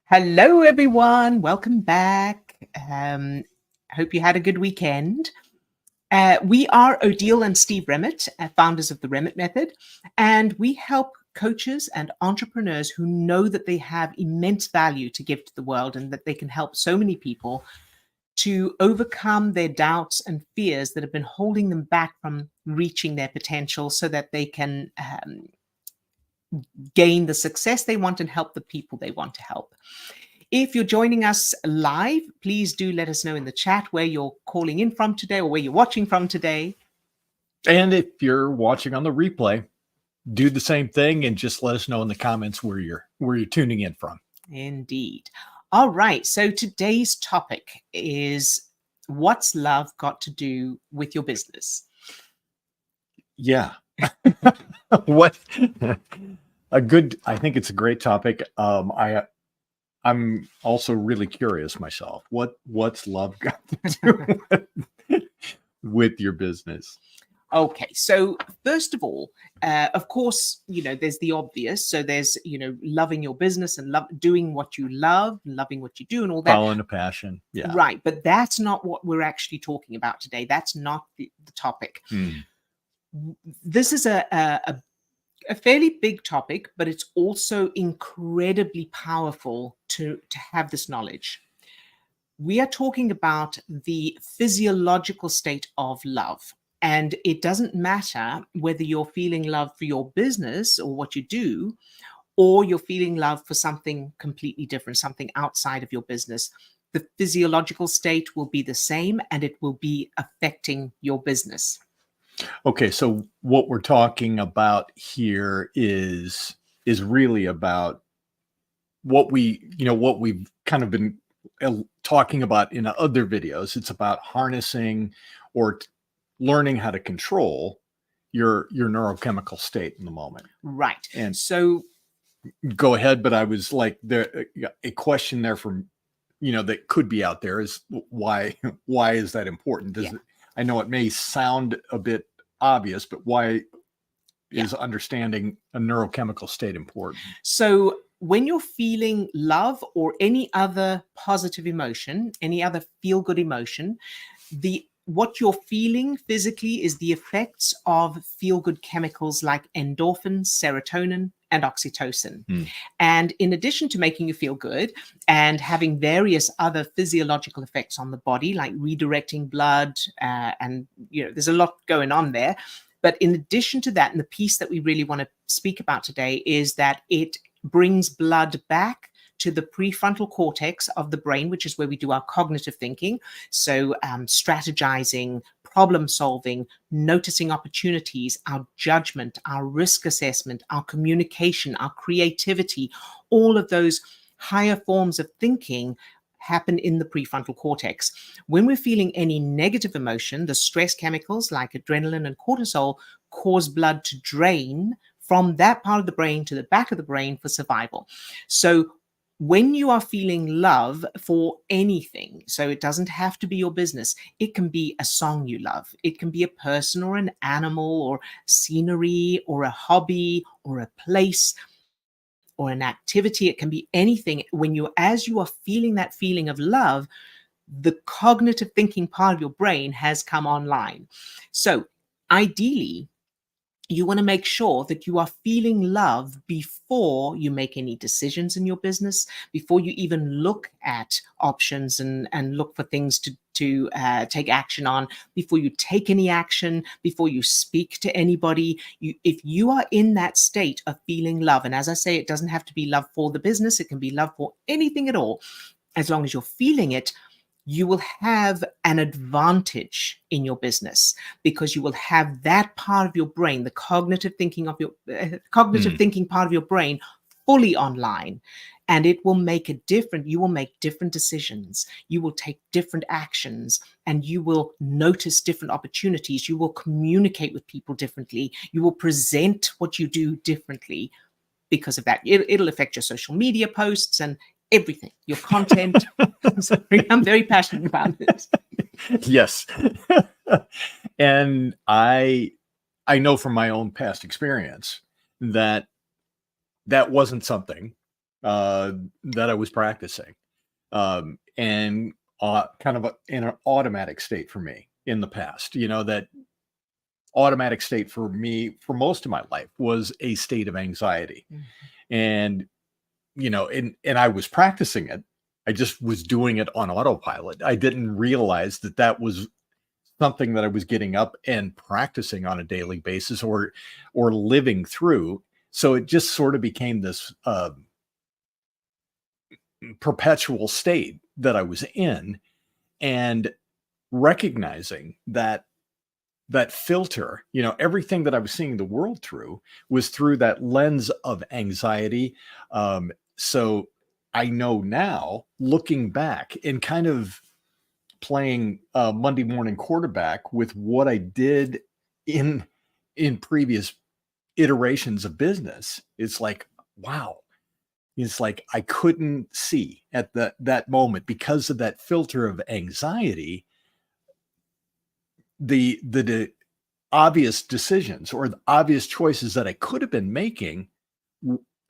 Hello, everyone. Welcome back. Hope you had a good weekend. We are Odile and Steve Remitt, founders of the Remitt Method, and we help coaches and entrepreneurs who know that they have immense value to give to the world and that they can help so many people to overcome their doubts and fears that have been holding them back from reaching their potential so that they can gain the success they want and help the people they want to help. If you're joining us live, please do let us know in the chat where you're calling in from today or where you're watching from today. And if you're watching on the replay, do the same thing and just let us know in the comments where you're tuning in from. Indeed. All right. So today's topic is, what's love got to do with your business? Yeah. I think it's a great topic. I'm also really curious myself. What's love got to do with your business? Okay, so first of all, of course, there's the obvious. So there's, loving your business and doing what you love, loving what you do and all that. Following a passion. Yeah. Right. But that's not what we're actually talking about today. That's not the topic. This is a fairly big topic, but it's also incredibly powerful to have this knowledge. We are talking about the physiological state of love. And it doesn't matter whether you're feeling love for your business or what you do, or you're feeling love for something completely different, something outside of your business. The physiological state will be the same and it will be affecting your business. Okay, so what we're talking about here is really about what we've kind of been talking about in other videos. It's about harnessing or learning how to control your neurochemical state in the moment. Right. And so go ahead, but I was like, a question there from that could be out there is why is that important? I know it may sound a bit obvious, but why is understanding a neurochemical state important? So when you're feeling love or any other positive emotion, any other feel-good emotion, what you're feeling physically is the effects of feel-good chemicals like endorphins, serotonin, and oxytocin. And in addition to making you feel good and having various other physiological effects on the body, like redirecting blood, and there's a lot going on there. But in addition to that, and the piece that we really want to speak about today is that it brings blood back to the prefrontal cortex of the brain, which is where we do our cognitive thinking. So strategizing, problem solving, noticing opportunities, our judgment, our risk assessment, our communication, our creativity, all of those higher forms of thinking happen in the prefrontal cortex. When we're feeling any negative emotion, the stress chemicals like adrenaline and cortisol cause blood to drain from that part of the brain to the back of the brain for survival. So when you are feeling love for anything, so it doesn't have to be your business, it can be a song you love, it can be a person or an animal or scenery or a hobby or a place or an activity, it can be anything. As you are feeling that feeling of love, the cognitive thinking part of your brain has come online. So ideally, you want to make sure that you are feeling love before you make any decisions in your business, before you even look at options and look for things to take action on, before you take any action, before you speak to anybody. If you are in that state of feeling love, and as I say, it doesn't have to be love for the business, it can be love for anything at all. As long as you're feeling it, you will have an advantage in your business because you will have that part of your brain, the cognitive thinking thinking part of your brain, fully online, and it will make you will make different decisions, you will take different actions, and you will notice different opportunities. You will communicate with people differently. You will present what you do differently because of that. It'll affect your social media posts and everything, your content. Sorry, I'm very passionate about this. Yes. And I know from my own past experience that wasn't something that I was practicing, and kind of in an automatic state for me in the past. That automatic state for me for most of my life was a state of anxiety, Mhm. and and I was practicing it. I just was doing it on autopilot. I didn't realize that that was something that I was getting up and practicing on a daily basis, or living through. So it just sort of became this perpetual state that I was in, and recognizing that filter, everything that I was seeing the world through was through that lens of anxiety. So I know now, looking back and kind of playing Monday morning quarterback with what I did in previous iterations of business, it's like, wow. It's like I couldn't see at that moment because of that filter of anxiety, the obvious decisions or the obvious choices that I could have been making.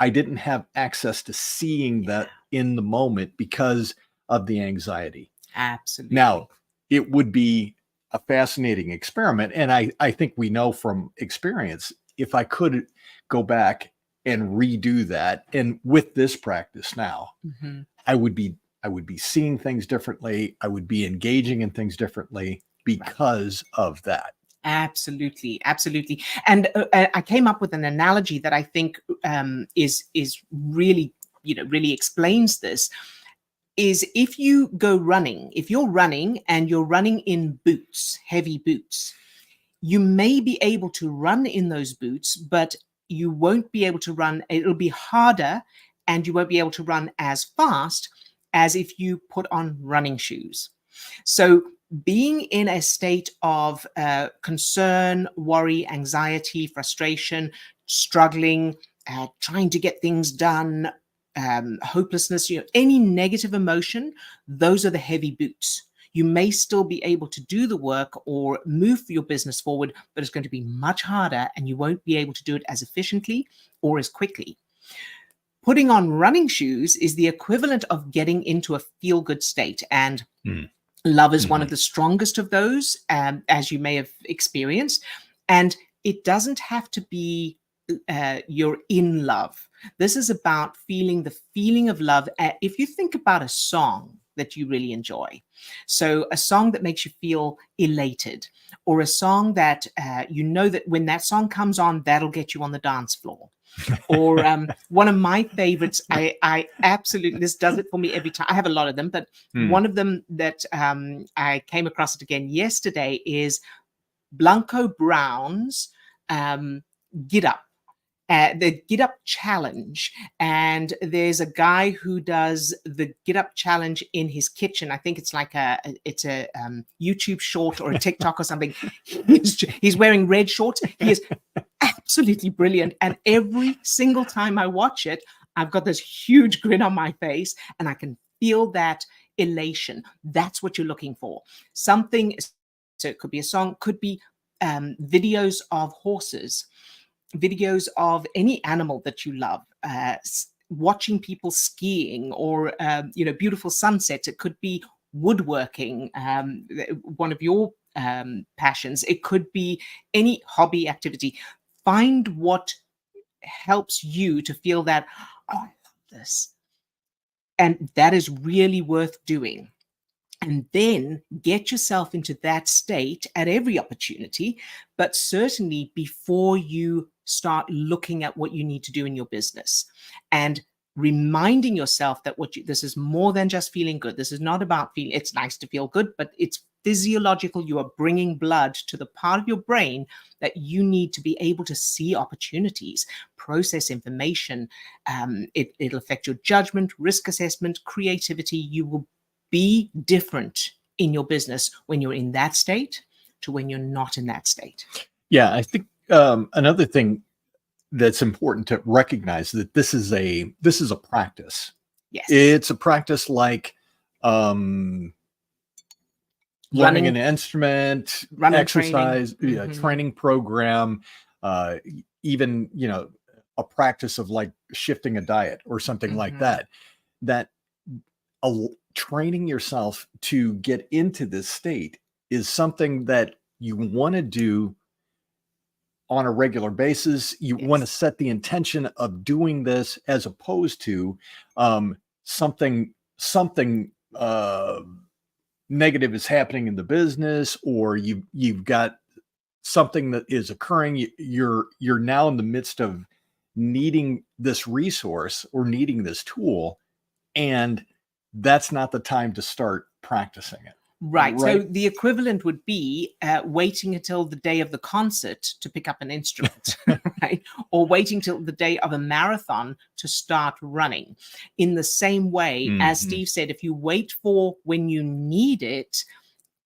I didn't have access to seeing that in the moment because of the anxiety. Absolutely. Now, it would be a fascinating experiment. And I think we know from experience, if I could go back and redo that, and with this practice now, Mm-hmm. I would be seeing things differently. I would be engaging in things differently because of that. Absolutely, absolutely. And I came up with an analogy that I think is really, really explains this. Is if you go running, if you're running and you're running in boots, heavy boots, you may be able to run in those boots, but you won't be able to run. It'll be harder, and you won't be able to run as fast as if you put on running shoes. So being in a state of concern, worry, anxiety, frustration, struggling, trying to get things done, hopelessness, any negative emotion, those are the heavy boots. You may still be able to do the work or move your business forward, but it's going to be much harder, and you won't be able to do it as efficiently or as quickly. Putting on running shoes is the equivalent of getting into a feel-good state, and love is one of the strongest of those, as you may have experienced. And it doesn't have to be you're in love. This is about feeling the feeling of love. If you think about a song that you really enjoy, so a song that makes you feel elated, or a song that that when that song comes on, that'll get you on the dance floor. Or one of my favorites, I absolutely, this does it for me every time. I have a lot of them, but one of them that I came across it again yesterday is Blanco Brown's Get Up. The Get Up Challenge, and there's a guy who does the Get Up Challenge in his kitchen. I think it's like a YouTube short or a TikTok or something. He's wearing red shorts. He is absolutely brilliant, and every single time I watch it, I've got this huge grin on my face, and I can feel that elation. That's what you're looking for. Something. So it could be a song, could be videos of horses, videos of any animal that you love, watching people skiing, or beautiful sunsets. It could be woodworking, one of your passions. It could be any hobby activity. Find what helps you to feel that, oh, I love this, and that is really worth doing. And then get yourself into that state at every opportunity, but certainly before you start looking at what you need to do in your business, and reminding yourself that this is more than just feeling good. This is not about feeling, it's nice to feel good, but it's physiological. You are bringing blood to the part of your brain that you need to be able to see opportunities, process information. It'll affect your judgment, risk assessment, creativity. You will be different in your business when you're in that state to when you're not in that state. Yeah, I think another thing that's important to recognize that this is a practice. Yes. It's a practice like learning an instrument, exercise, training. training program, even a practice of like shifting a diet or something like that, that training yourself to get into this state is something that you want to do on a regular basis. You want to set the intention of doing this, as opposed to something negative is happening in the business, or you've got something that is occurring. You're now in the midst of needing this resource or needing this tool, and that's not the time to start practicing it. Right. So the equivalent would be waiting until the day of the concert to pick up an instrument, right? Or waiting till the day of a marathon to start running. In the same way, as Steve said, if you wait for when you need it,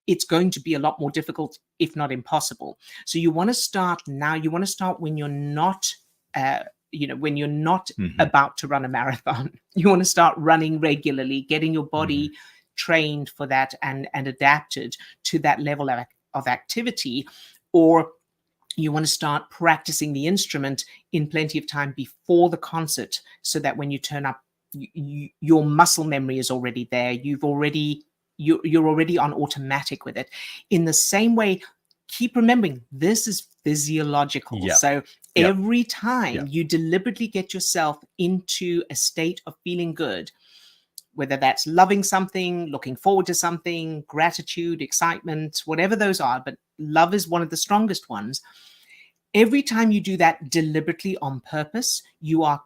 it's going to be a lot more difficult, if not impossible. So you want to start now. You want to start when you're not when you're not about to run a marathon. You want to start running regularly, getting your body trained for that and adapted to that level of activity. Or you want to start practicing the instrument in plenty of time before the concert, so that when you turn up, your muscle memory is already there. You're already on automatic with it. In the same way, keep remembering this is physiological. So every time you deliberately get yourself into a state of feeling good, whether that's loving something, looking forward to something, gratitude, excitement, whatever those are, but love is one of the strongest ones. Every time you do that deliberately on purpose, you're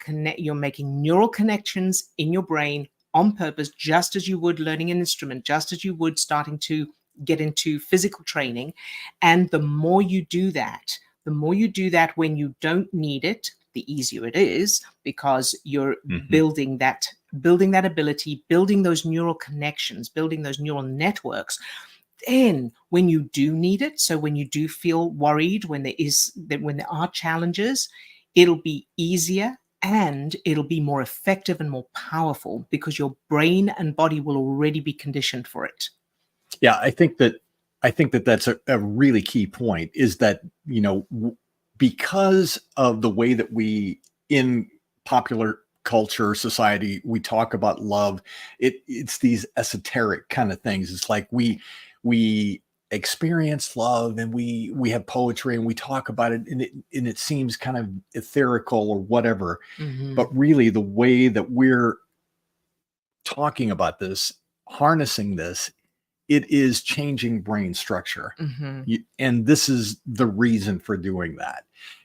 making neural connections in your brain on purpose, just as you would learning an instrument, just as you would starting to get into physical training. And the more you do that when you don't need it, the easier it is, because you're building that ability, building those neural connections, building those neural networks. Then when you do need it, so when you do feel worried, when there are challenges, it'll be easier and it'll be more effective and more powerful, because your brain and body will already be conditioned for it. Yeah, I think that that's a really key point, is that, because of the way that we, in popular culture, society, we talk about love, it's these esoteric kind of things. It's like we experience love, and we have poetry, and we talk about it, and it seems kind of etherical or whatever. But really, the way that we're talking about this, harnessing this, it is changing brain structure. And this is the reason for doing that.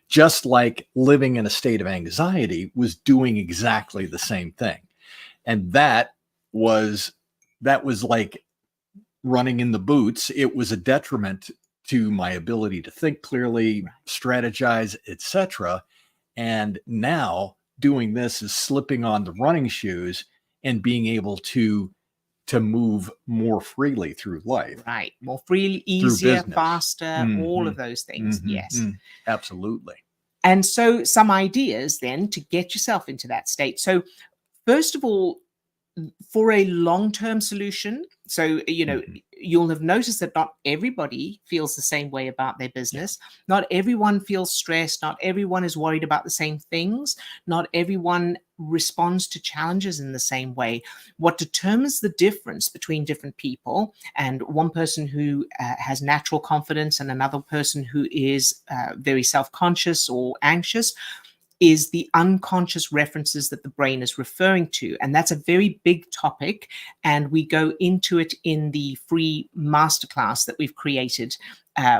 Just like living in a state of anxiety was doing exactly the same thing. And that was like running in the boots. It was a detriment to my ability to think clearly, strategize, etc. And now doing this is slipping on the running shoes and being able to move more freely through life. Right. More freely, easier, faster, all of those things. Yes. Absolutely. And so some ideas then to get yourself into that state. So first of all, for a long-term solution, so, you'll have noticed that not everybody feels the same way about their business. Not everyone feels stressed. Not everyone is worried about the same things. Not everyone responds to challenges in the same way. What determines the difference between different people, and one person who has natural confidence and another person who is very self-conscious or anxious, is the unconscious references that the brain is referring to. And that's a very big topic. And we go into it in the free masterclass that we've created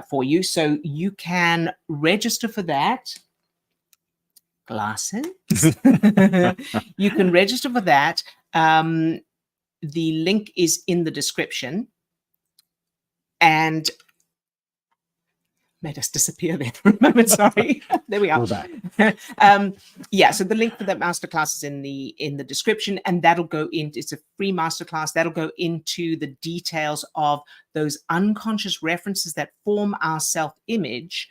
for you. So you can register for that. Glasses. You can register for that. The link is in the description. And made us disappear there for a moment. Sorry. There we are. We're back. So the link for that masterclass is in the description, and that'll go into, it's a free masterclass that'll go into the details of those unconscious references that form our self-image,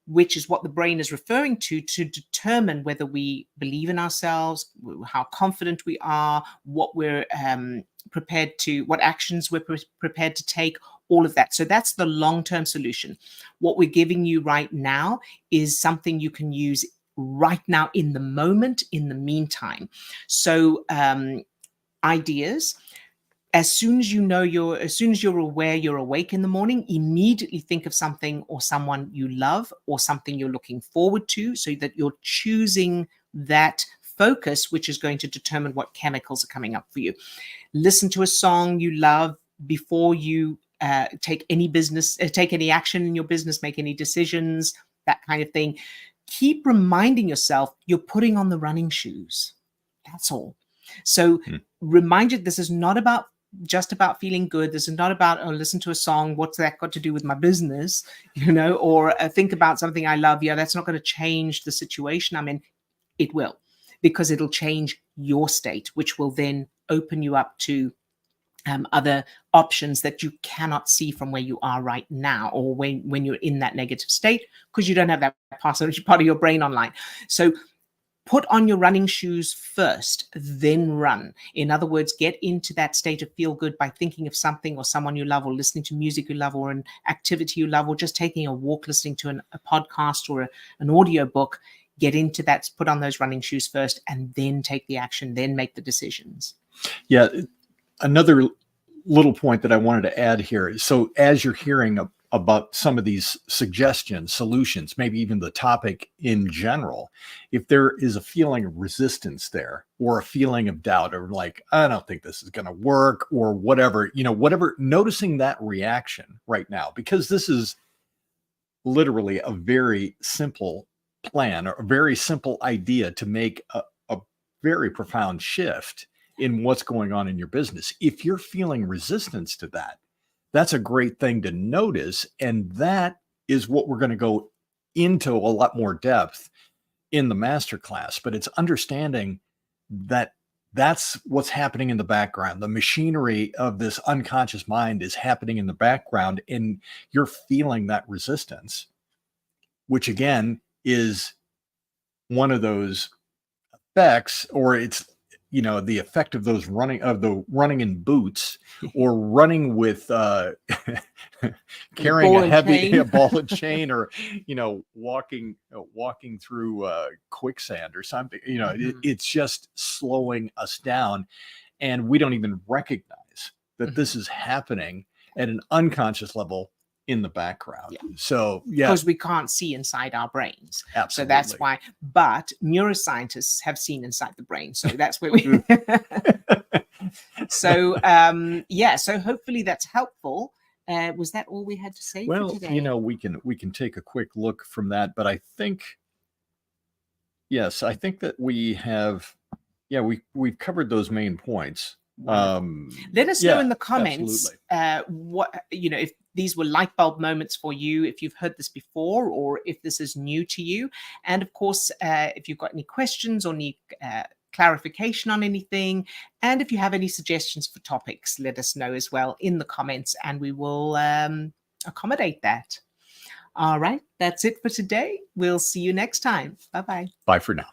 which is what the brain is referring to determine whether we believe in ourselves, how confident we are, what we're prepared to, what actions we're prepared to take, all of that. So that's the long-term solution. What we're giving you right now is something you can use right now in the moment, in the meantime. So ideas. As soon as you're aware, you're awake in the morning, immediately think of something or someone you love or something you're looking forward to, so that you're choosing that focus, which is going to determine what chemicals are coming up for you. Listen to a song you love before you take any action in your business, make any decisions, that kind of thing. Keep reminding yourself you're putting on the running shoes. That's all. So remind you, this is not just about feeling good. This is not about, oh, listen to a song, what's that got to do with my business, or think about something I love. Yeah, that's not going to change the situation I'm in. It will, because it'll change your state, which will then open you up to other options that you cannot see from where you are right now, or when you're in that negative state, because you don't have that part of your brain online. So put on your running shoes first, then run. In other words, get into that state of feel good by thinking of something or someone you love, or listening to music you love, or an activity you love, or just taking a walk, listening to a podcast or an audio book. Get into that, put on those running shoes first, and then take the action, then make the decisions. Yeah. Another little point that I wanted to add here. So as you're hearing about some of these suggestions, solutions, maybe even the topic in general, if there is a feeling of resistance there, or a feeling of doubt, or like, I don't think this is going to work, or whatever, noticing that reaction right now, because this is literally a very simple plan, or a very simple idea to make a very profound shift in what's going on in your business. If you're feeling resistance to that, that's a great thing to notice. And that is what we're going to go into a lot more depth in the masterclass. But it's understanding that that's what's happening in the background. The machinery of this unconscious mind is happening in the background, and you're feeling that resistance, which again is one of those effects, or it's the effect of the running in boots, or running with carrying a ball and chain, or walking through quicksand or something. It's just slowing us down, and we don't even recognize that this is happening at an unconscious level in the background. So because we can't see inside our brains. Absolutely. So that's why, but neuroscientists have seen inside the brain. So that's where we so so hopefully that's helpful. Was that all we had to say for today? We can take a quick look from that, but I think that we have we've covered those main points. Let us know in the comments what if these were light bulb moments for you, if you've heard this before, or if this is new to you. And of course, if you've got any questions or need clarification on anything, and if you have any suggestions for topics, let us know as well in the comments, and we will accommodate that. All right, that's it for today. We'll see you next time. Bye-bye. Bye for now.